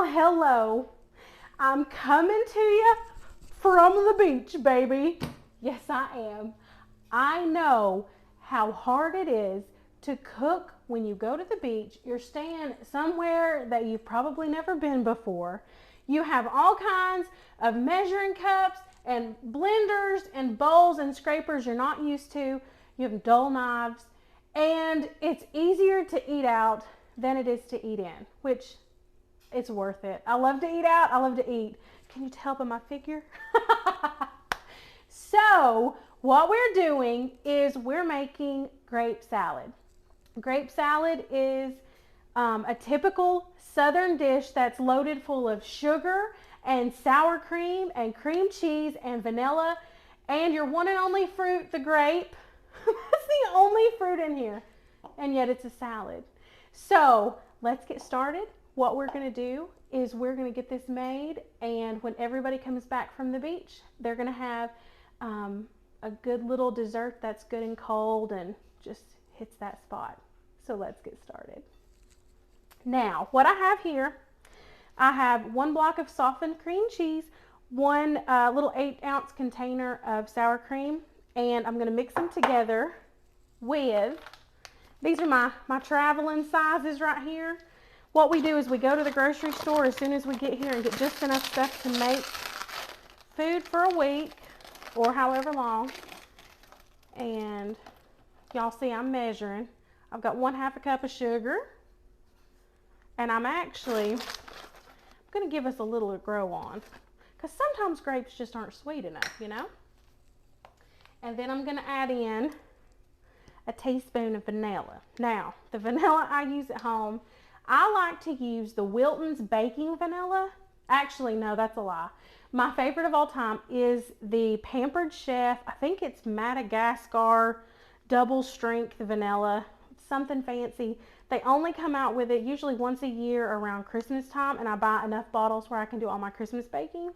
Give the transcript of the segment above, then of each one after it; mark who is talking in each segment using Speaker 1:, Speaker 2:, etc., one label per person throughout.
Speaker 1: hello. I'm coming to you from the beach, baby. Yes, I am. I know how hard it is to cook when you go to the beach. You're staying somewhere that you've probably never been before. You have all kinds of measuring cups and blenders and bowls and scrapers you're not used to. You have dull knives, and it's easier to eat out than it is to eat in, which it's worth it. I love to eat out. I love to eat. Can you tell by my figure? So what we're doing is we're making grape salad. Grape salad is a typical Southern dish that's loaded full of sugar and sour cream and cream cheese and vanilla and your one and only fruit, the grape. That's the only fruit in here, and yet it's a salad. So let's get started. What we're going to do is we're going to get this made, and when everybody comes back from the beach, they're going to have a good little dessert that's good and cold and just hits that spot. So let's get started. Now, what I have here, I have 1 block of softened cream cheese, 1 little 8-ounce container of sour cream, and I'm going to mix them together with, these are my traveling sizes right here. What we do is we go to the grocery store as soon as we get here and get just enough stuff to make food for a week or however long. And y'all see I'm measuring. I've got 1/2 cup of sugar, and I'm going to give us a little to grow on, because sometimes grapes just aren't sweet enough, you know. And then I'm going to add in a teaspoon of vanilla. Now, the vanilla I use at home, I like to use the Wilton's baking vanilla. Actually, no, that's a lie. My favorite of all time is the Pampered Chef. I think it's Madagascar double strength vanilla, something fancy. They only come out with it usually once a year around Christmas time, and I buy enough bottles where I can do all my Christmas baking.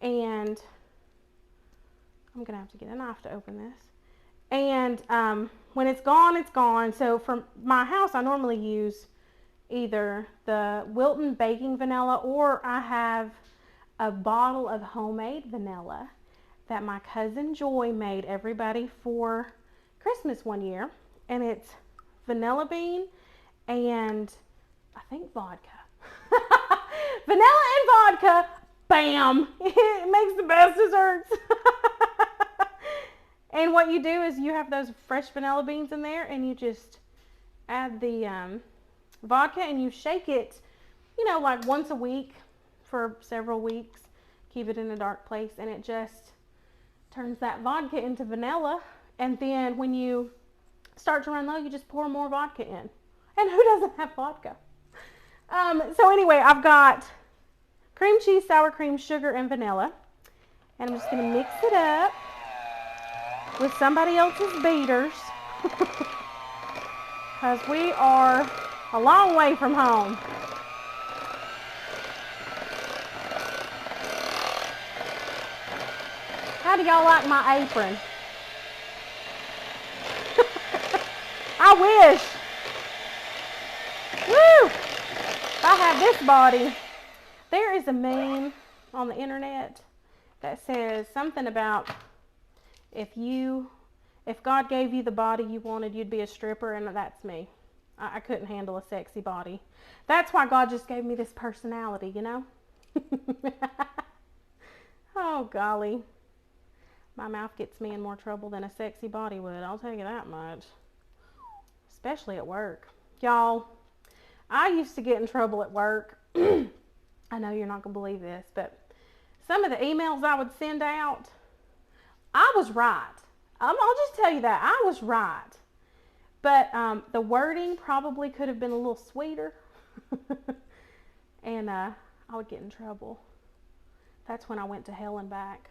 Speaker 1: And I'm gonna have to get a knife to open this. And when it's gone, it's gone. So for my house, I normally use either the Wilton baking vanilla, or I have a bottle of homemade vanilla that my cousin Joy made everybody for Christmas one year, and it's vanilla bean and I think vodka. Vanilla and vodka, bam! It makes the best desserts. And what you do is you have those fresh vanilla beans in there, and you just add the vodka, and you shake it, you know, like once a week for several weeks. Keep it in a dark place, and it just turns that vodka into vanilla. And then when you start to run low, you just pour more vodka in. And who doesn't have vodka? So anyway, I've got cream cheese, sour cream, sugar, and vanilla. And I'm just going to mix it up with somebody else's beaters. Because we are a long way from home. How do y'all like my apron? I wish. Woo! If I had this body. There is a meme on the internet that says something about if God gave you the body you wanted, you'd be a stripper, and that's me. I couldn't handle a sexy body. That's why God just gave me this personality, you know? Oh, golly. My mouth gets me in more trouble than a sexy body would, I'll tell you that much. Especially at work. Y'all, I used to get in trouble at work. I know you're not going to believe this, but some of the emails I would send out, I was right. I'll just tell you that. I was right. But the wording probably could have been a little sweeter. And I would get in trouble. That's when I went to hell and back.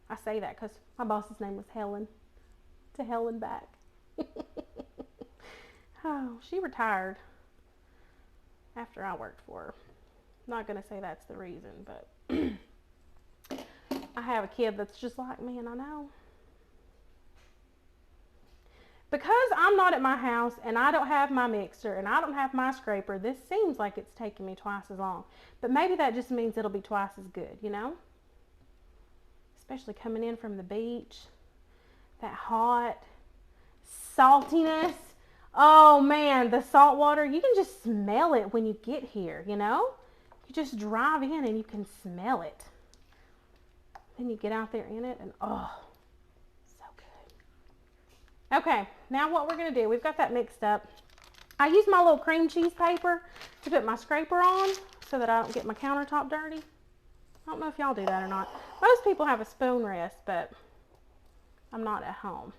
Speaker 1: I say that because my boss's name was Helen. To hell and back. Oh, she retired after I worked for her. Not going to say that's the reason, but I have a kid that's just like me, and I know. Because I'm not at my house and I don't have my mixer and I don't have my scraper, this seems like it's taking me twice as long. But maybe that just means it'll be twice as good, you know? Especially coming in from the beach. That hot saltiness. Oh man, the salt water, you can just smell it when you get here, you know? You just drive in and you can smell it. Then you get out there in it and oh, so good. Okay, now what we're gonna do, we've got that mixed up. I use my little cream cheese paper to put my scraper on so that I don't get my countertop dirty. I don't know if y'all do that or not. Most people have a spoon rest, but I'm not at home.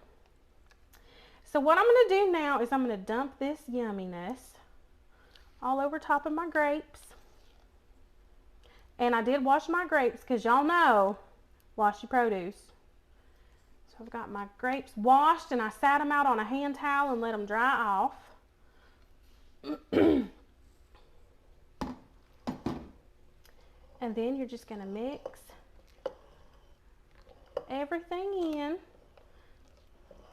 Speaker 1: So what I'm going to do now is I'm going to dump this yumminess all over top of my grapes. And I did wash my grapes because y'all know, wash your produce. So I've got my grapes washed and I sat them out on a hand towel and let them dry off. And then you're just going to mix everything in.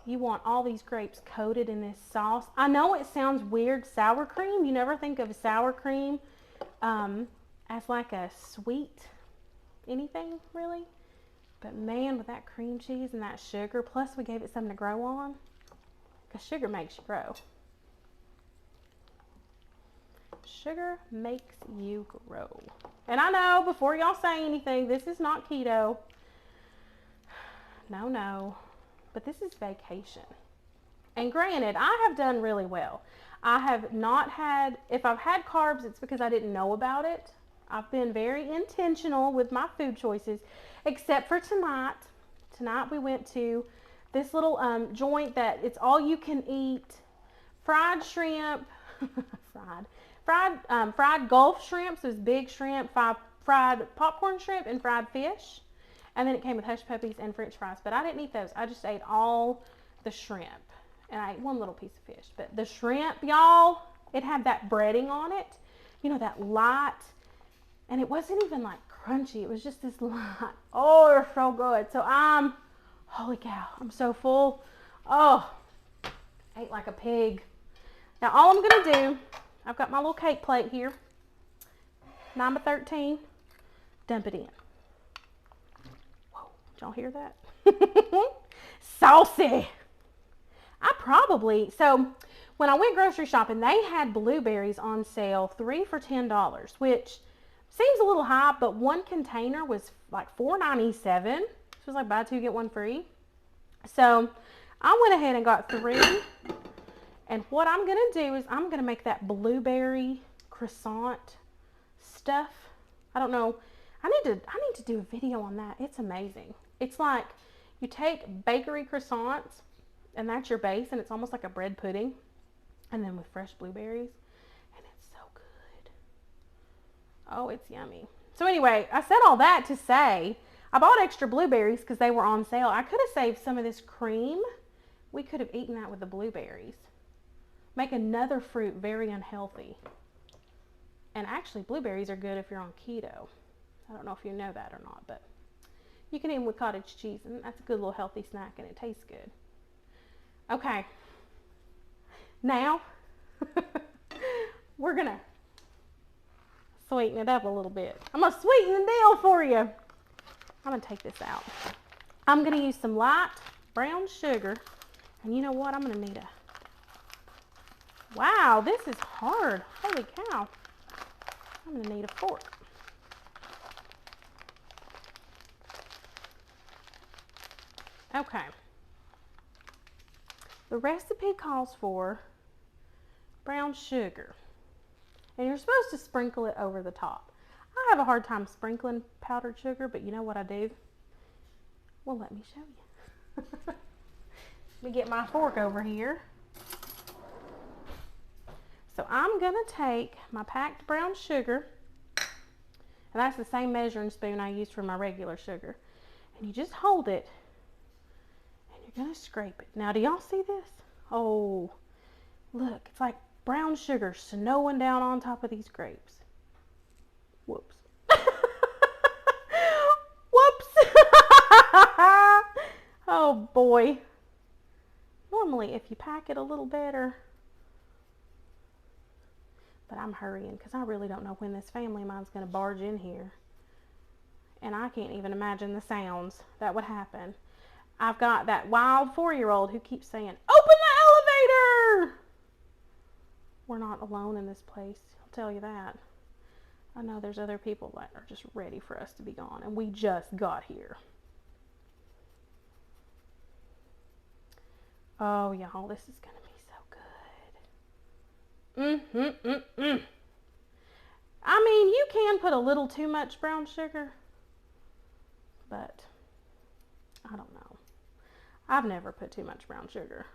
Speaker 1: You want all these grapes coated in this sauce. I know it sounds weird, sour cream. You never think of sour cream as like a sweet anything, really. But man, with that cream cheese and that sugar, plus we gave it something to grow on, because sugar makes you grow. Sugar makes you grow. And I know, before y'all say anything, this is not keto. No. But this is vacation. And granted, I have done really well. I have not had, if I've had carbs, it's because I didn't know about it. I've been very intentional with my food choices, except for tonight. Tonight we went to this little joint that it's all you can eat. Fried shrimp, fried Gulf shrimp, so it's big shrimp, fried popcorn shrimp, and fried fish. And then it came with hush puppies and french fries. But I didn't eat those. I just ate all the shrimp. And I ate one little piece of fish. But the shrimp, y'all, it had that breading on it. You know, that light. And it wasn't even like crunchy. It was just this light. Oh, they're so good. So holy cow, I'm so full. Oh, I ate like a pig. Now all I'm going to do, I've got my little cake plate here. 9 by 13. Dump it in. Y'all hear that? Saucy. So when I went grocery shopping, they had blueberries on sale, 3 for $10, which seems a little high, but one container was like $4.97. It was like buy 2 get 1 free. So I went ahead and got 3. And what I'm going to do is I'm going to make that blueberry croissant stuff. I don't know. I need to do a video on that. It's amazing. It's like you take bakery croissants and that's your base and it's almost like a bread pudding and then with fresh blueberries and it's so good. Oh, it's yummy. So anyway, I said all that to say I bought extra blueberries because they were on sale. I could have saved some of this cream. We could have eaten that with the blueberries. Make another fruit very unhealthy. And actually blueberries are good if you're on keto. I don't know if you know that or not, but you can eat them with cottage cheese, and that's a good little healthy snack, and it tastes good. Okay, now we're gonna sweeten it up a little bit. I'm gonna sweeten the deal for you. I'm gonna take this out. I'm gonna use some light brown sugar, and you know what? I'm gonna need wow, this is hard. Holy cow. I'm gonna need a fork. Okay. The recipe calls for brown sugar. And you're supposed to sprinkle it over the top. I have a hard time sprinkling powdered sugar, but you know what I do? Well, let me show you. Let me get my fork over here. So I'm going to take my packed brown sugar, and that's the same measuring spoon I use for my regular sugar. And you just hold it, and you're going to scrape it. Now, do y'all see this? Oh, look, it's like brown sugar snowing down on top of these grapes. Whoops. Whoops. Oh, boy. Normally, if you pack it a little better, but I'm hurrying because I really don't know when this family of mine's going to barge in here. And I can't even imagine the sounds that would happen. I've got that wild 4-year-old who keeps saying, open the elevator! We're not alone in this place, I'll tell you that. I know there's other people that are just ready for us to be gone, and we just got here. Oh, y'all, this is going to be so good. I mean, you can put a little too much brown sugar, but I don't know. I've never put too much brown sugar.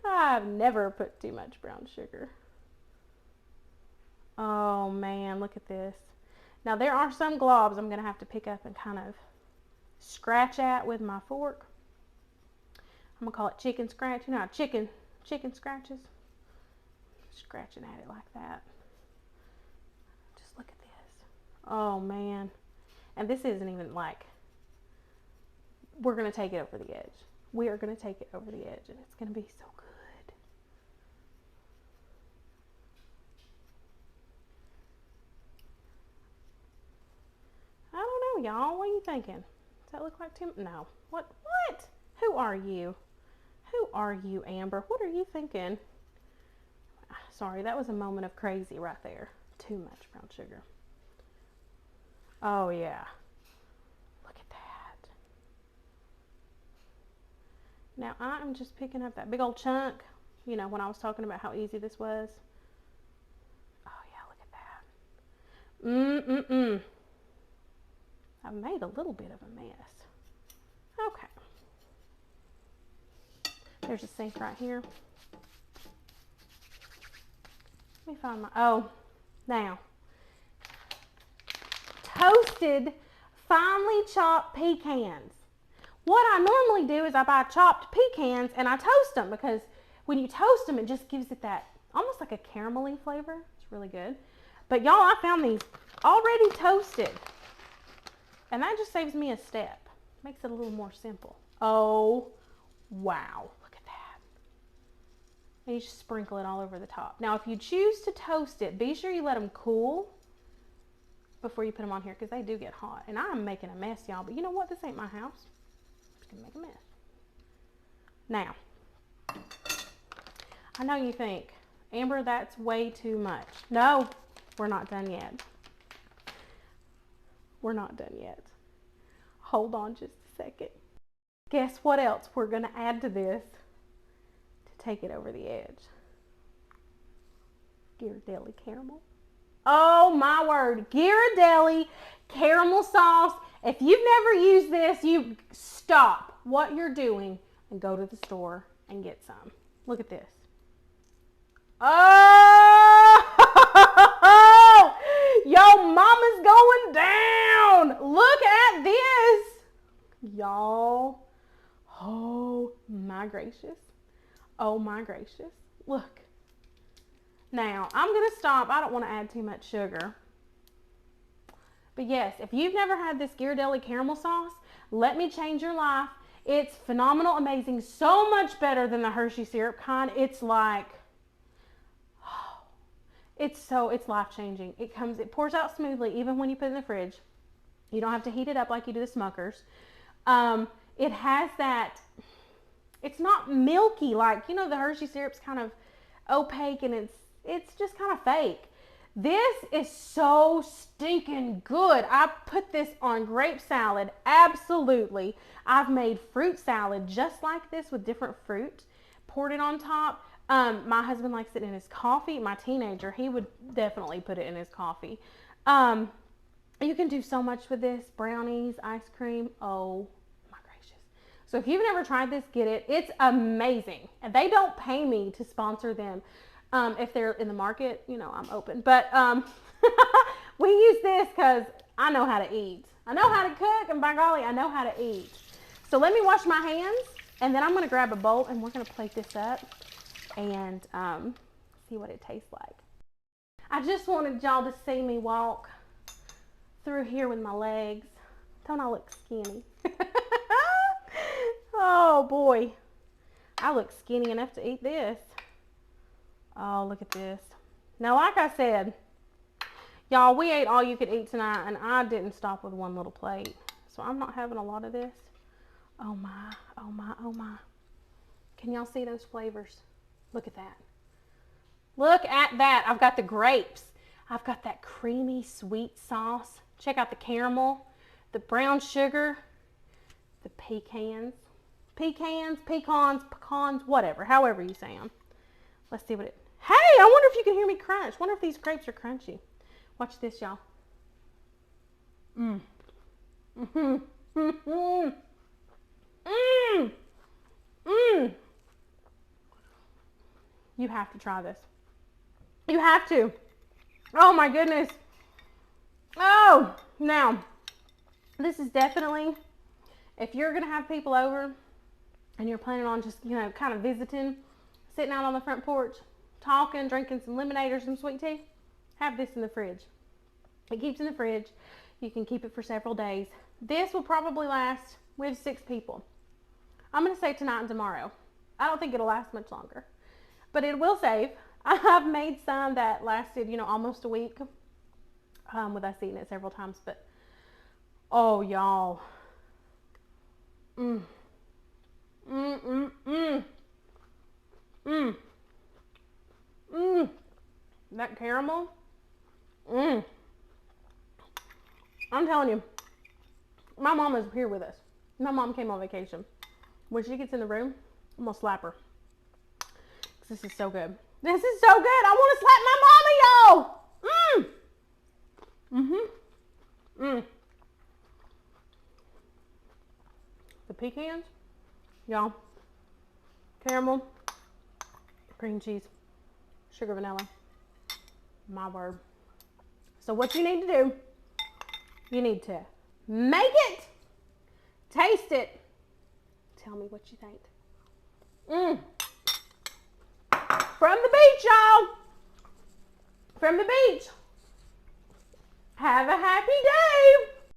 Speaker 1: I've never put too much brown sugar. Oh man, look at this. Now there are some globs I'm going to have to pick up and kind of scratch at with my fork. I'm going to call it chicken scratch. You know how chicken scratches? Scratching at it like that. Just look at this. Oh man. And this isn't even like, we're going to take it over the edge. We are going to take it over the edge, and it's going to be so good. I don't know, y'all. What are you thinking? Does that look like Tim? No. What? Who are you? Who are you, Amber? What are you thinking? Sorry, that was a moment of crazy right there. Too much brown sugar. Oh, yeah. Look at that. Now, I'm just picking up that big old chunk. You know, when I was talking about how easy this was. Oh, yeah, look at that. I've made a little bit of a mess. Okay. There's a sink right here. Let me find my, oh, now. Toasted, finely chopped pecans. What I normally do is I buy chopped pecans and I toast them, because when you toast them, it just gives it that almost like a caramelly flavor. It's really good. But y'all, I found these already toasted, and that just saves me a step. Makes it a little more simple. Oh, wow. Look at that. And you just sprinkle it all over the top. Now, if you choose to toast it, be sure you let them cool before you put them on here, because they do get hot. And I'm making a mess, y'all, but you know what? This ain't my house. I'm just gonna make a mess. Now, I know you think, Amber, that's way too much. No, we're not done yet. We're not done yet. Hold on just a second. Guess what else we're gonna add to this to take it over the edge? Ghirardelli caramel. Oh my word, Ghirardelli caramel sauce. If you've never used this, you stop what you're doing and go to the store and get some. Look at this. Oh, yo, mama's going down. Look at this, y'all. Oh my gracious. Oh my gracious. Look. Now, I'm going to stop. I don't want to add too much sugar. But yes, if you've never had this Ghirardelli caramel sauce, let me change your life. It's phenomenal, amazing, so much better than the Hershey syrup kind. It's like, oh, it's life-changing. It pours out smoothly even when you put it in the fridge. You don't have to heat it up like you do the Smuckers. It has that, it's not milky like, you know, the Hershey syrup's kind of opaque and it's just kind of fake. This is so stinking good. I put this on grape salad, absolutely. I've made fruit salad just like this with different fruit, poured it on top. My husband likes it in his coffee. My teenager, he would definitely put it in his coffee. You can do so much with this. Brownies, ice cream, oh my gracious. So if you've never tried this, get it. It's amazing. And they don't pay me to sponsor them. If they're in the market, you know, I'm open. But we use this because I know how to eat. I know how to cook, and by golly, I know how to eat. So let me wash my hands, and then I'm going to grab a bowl, and we're going to plate this up and see what it tastes like. I just wanted y'all to see me walk through here with my legs. Don't I look skinny? Oh, boy. I look skinny enough to eat this. Oh, look at this. Now, like I said, y'all, we ate all you could eat tonight, and I didn't stop with one little plate. So I'm not having a lot of this. Oh my, oh my, oh my. Can y'all see those flavors? Look at that. Look at that. I've got the grapes. I've got that creamy sweet sauce. Check out the caramel, the brown sugar, the pecans, whatever, however you say them. Let's see what it, hey, I wonder if you can hear me crunch. Wonder if these grapes are crunchy. Watch this, y'all. Mmm. Mmm. Mmm. Mmm. Mmm. You have to try this. You have to. Oh my goodness. Oh, now, this is definitely, if you're going to have people over and you're planning on just, you know, kind of visiting, sitting out on the front porch, talking, drinking some lemonade or some sweet tea, have this in the fridge. It keeps in the fridge. You can keep it for several days. This will probably last with 6 people. I'm going to say tonight and tomorrow. I don't think it'll last much longer, but it will save. I've made some that lasted, you know, almost a week with us eating it several times, but oh, y'all. Mmm. Mmm, mmm, mmm. Mmm. Mmm. That caramel. Mmm. I'm telling you, my mom is here with us. My mom came on vacation. When she gets in the room, I'm gonna slap her. This is so good. This is so good. I want to slap my mama, y'all. Mmm. Mm-hmm. Mmm. The pecans, y'all. Caramel, cream cheese, sugar, vanilla. My word. So what you need to do, you need to make it, taste it, tell me what you think. Mmm. From the beach, y'all. From the beach. Have a happy day.